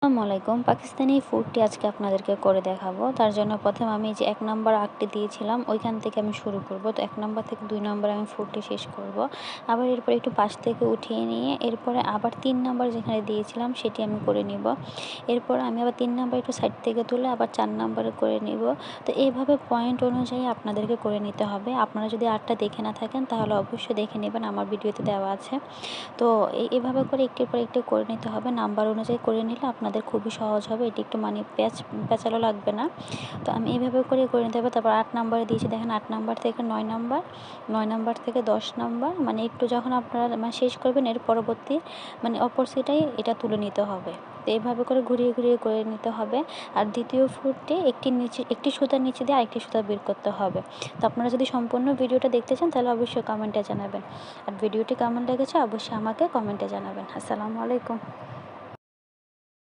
আসসালামু আলাইকুম। পাকিস্তানি ফুডটি আজকে আপনাদেরকে করে দেখাবো। তার জন্য প্রথমে আমি যে ১ নাম্বার আঁকটি দিয়েছিলাম ওইখান থেকে আমি শুরু করব। তো ১ নাম্বার থেকে ২ নাম্বারে আমি ফুডটি শেষ করব। আবার এরপরে একটু পাশ থেকে উঠিয়ে নিয়ে এরপরে আবার ৩ নাম্বার যেখানে দিয়েছিলাম সেটি আমি করে নিব। এরপরে আমি আবার ৩ নাম্বার একটু সাইড থেকে তুলে আবার ৪ নাম্বারে করে নিব। তো এইভাবে পয়েন্ট অনুযায়ী আপনাদেরকে করে নিতে হবে। আপনারা যদি আর্টটা দেখে না থাকেন তাহলে অবশ্যই দেখে নেবেন, আমার ভিডিওতে দেওয়া আছে। তো এভাবে করে একটির পর একটি করে নিতে হবে। নাম্বার অনুযায়ী করে নিলে আপনাদের খুবই সহজ হবে। এটি একটু মানে পেঁচালো লাগবে না। তো আমি এইভাবে করে নিতে হবে। তারপর ৮ নাম্বারে দিয়েছি, দেখেন ৮ নাম্বার থেকে ৯ নাম্বার, ৯ নাম্বার থেকে ১০ নাম্বার, মানে একটু যখন আপনারা মানে শেষ করবেন এর পরবর্তী মানে অপর সাইডেই এটা তুলে নিতে হবে। তো এইভাবে করে ঘুরিয়ে করে নিতে হবে। আর দ্বিতীয় ফুটটি একটি সুতার নিচে দিয়ে আরেকটি সুতা বের করতে হবে। তো আপনারা যদি সম্পূর্ণ ভিডিওটা দেখতে চান তাহলে অবশ্যই কমেন্টে জানাবেন। আর ভিডিওটি কেমন লেগেছে অবশ্যই আমাকে কমেন্টে জানাবেন। আসসালামু আলাইকুম।